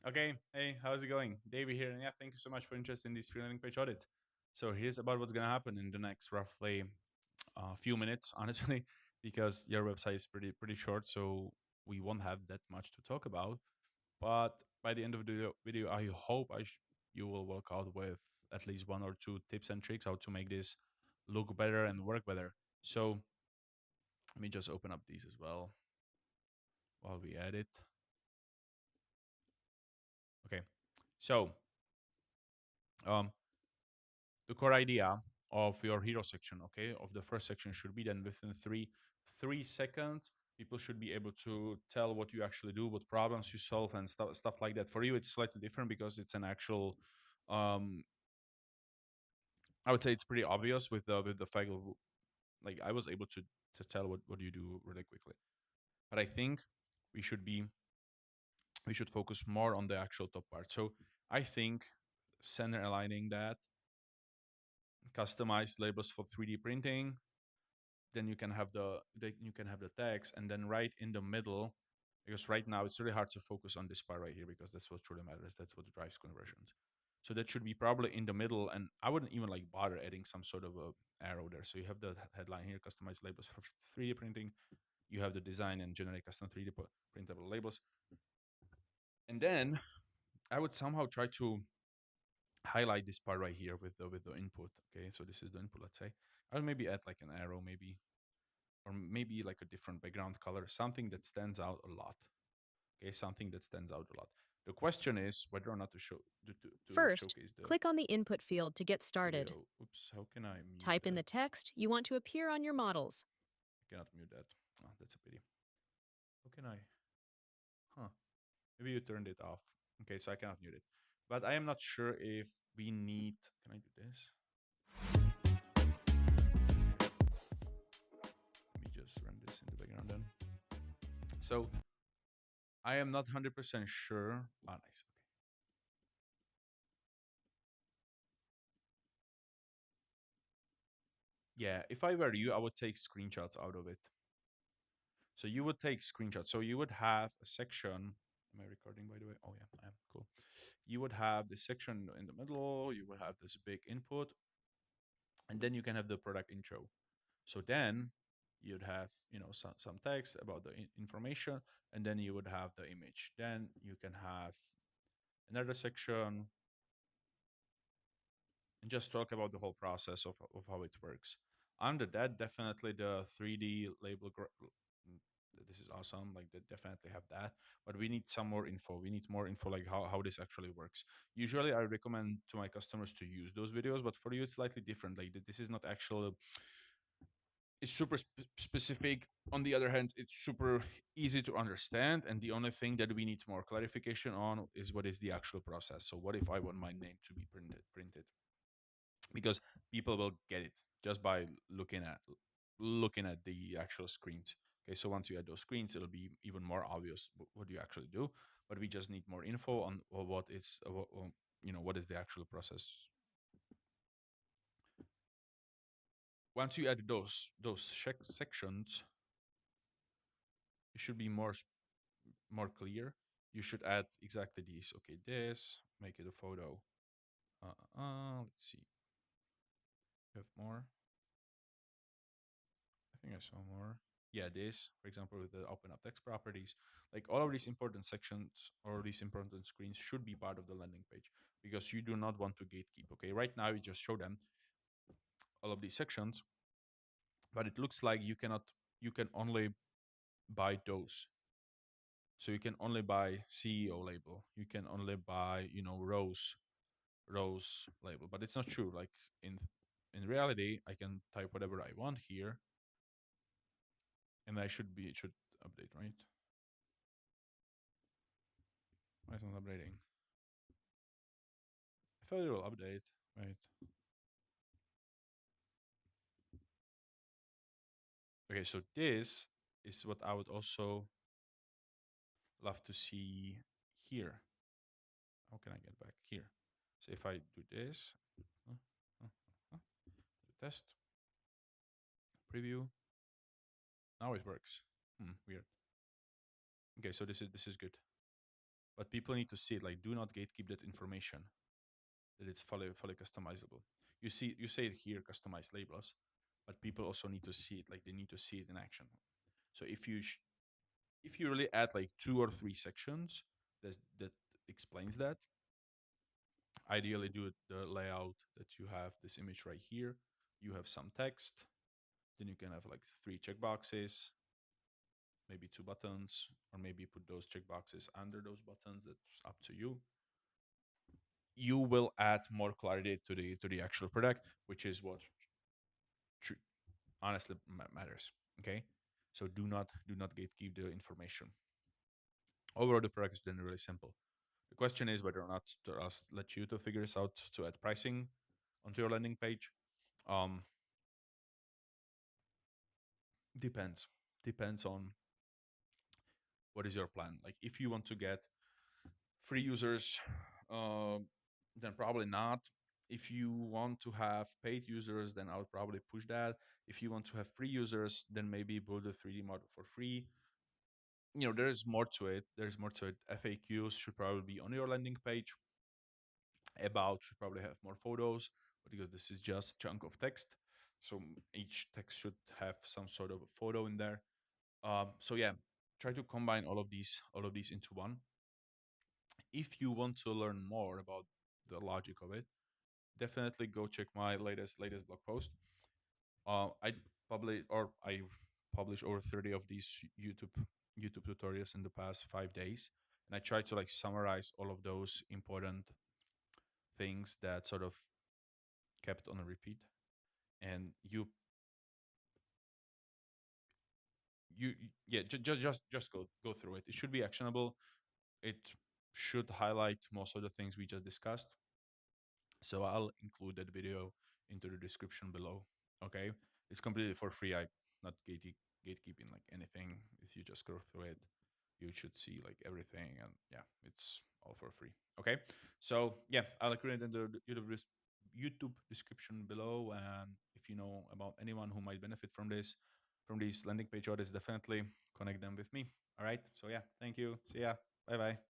Okay, hey, how's it going? David here, and yeah, thank you so much for interest in these free landing page audits. So here's about what's gonna happen in the next roughly few minutes, honestly, because your website is pretty short, so we won't have that much to talk about. But by the end of the video, I hope you will walk out with at least one or two tips and tricks how to make this look better and work better. So let me just open up these as well while we edit. Okay, so um, the core idea of your hero section, okay, of the first section should be then within three seconds, people should be able to tell what you actually do, what problems you solve, and stuff like that. For you, it's slightly different because it's an actual. Um, I would say it's pretty obvious with the fact of like I was able to tell what you do really quickly. But I think we should be we should focus more on the actual top part. So I think center aligning that, customized labels for 3D printing, then you can have the text, and then right in the middle, because right now it's really hard to focus on this part right here because that's what truly matters, that's what drives conversions. So that should be probably in the middle, and I wouldn't even like bother adding some sort of a arrow there. So you have the headline here, customized labels for 3D printing. You have the design and generate custom 3D printable labels, and then I would somehow try to highlight this part right here with the input. Okay, so this is the input, let's say. I would maybe add like an arrow, maybe, or maybe like a different background color, something that stands out a lot. Okay, something that stands out a lot. The question is whether or not to to First, showcase the click on the input field to get started. video. Oops, how can I mute Type in that? the text you want to appear on your models. I cannot mute that. Oh, that's a pity. How can I? Huh? Maybe you turned it off. Okay, so I cannot mute it. But I am not sure if we need. Can I do this? Let me just run this in the background then. So I am not 100% sure. Ah, nice. Yeah, if I were you, I would take screenshots out of it. So you would take screenshots. So you would have a section. Am I recording, by the way? Oh, yeah, I am. Cool. You would have the section in the middle. You would have this big input. And then you can have the product intro. So then you'd have, some text about the information. And then you would have the image. Then you can have another section and just talk about the whole process of how it works. Under that, definitely the 3D label. This is awesome. Like they definitely have that, but we need some more info. We need more info, like how this actually works. Usually, I recommend to my customers to use those videos, but for you, it's slightly different. Like this is not actual. It's super specific. On the other hand, it's super easy to understand, and the only thing that we need more clarification on is what is the actual process. So, what if I want my name to be printed? Because people will get it just by looking at the actual screens. Okay, so once you add those screens, it'll be even more obvious what you actually do. But we just need more info on what is what is the actual process. Once you add those sections, it should be more clear. You should add exactly these. Okay, this, make it a photo. Let's see. You have more. I think I saw more. Yeah, this, for example, with the open up text properties, like all of these important sections or these important screens should be part of the landing page because you do not want to gatekeep. Okay, right now you just show them all of these sections, but it looks like you can only buy those. So you can only buy CEO label. You can only buy, rose label, but it's not true. Like in reality, I can type whatever I want here, and it should update, right? Why is it not updating? I thought it will update. Right. Okay, so this is what I would also love to see here. How can I get back here? So if I do this, uh, uh, test, preview, now it works. Weird. Okay, so this is good. but people need to see it. Like, do not gatekeep that information, that it's fully customizable. You say it here, customized labels, but people also need to see it. Like, they need to see it in action. So if you really add like 2 or 3 sections that explains that, ideally do it the layout that you have this image right here. You have some text, then you can have like 3 checkboxes, maybe 2 buttons, or maybe put those checkboxes under those buttons. That's up to you. You will add more clarity to the actual product, which is what tr- honestly matters. Okay, so do not gatekeep the information. Overall, the product is then really simple. The question is whether or not to us let you to figure this out to add pricing onto your landing page. Um, depends. Depends on what is your plan. Like if you want to get free users, uh, then probably not. If you want to have paid users, then I would probably push that. If you want to have free users, then maybe build a 3D model for free. You know, there's more to it. There's more to it. FAQs should probably be on your landing page. About should probably have more photos because this is just chunk of text. So each text should have some sort of a photo in there. So yeah, try to combine all of these into one. If you want to learn more about the logic of it, definitely go check my latest blog post. I publish over 30 of these YouTube tutorials in the past 5 days, and I try to like summarize all of those important things that sort of kept on a repeat. And you yeah, just go through it. It should be actionable. It should highlight most of the things we just discussed. So I'll include that video into the description below. Okay, it's completely for free. I not gatekeeping like anything. If you just go through it, you should see like everything, and yeah, it's all for free. Okay, so yeah, I'll include it in the YouTube description below. And if you know about anyone who might benefit from these landing page audits, definitely connect them with me. All right. So yeah, thank you. See ya. Bye bye.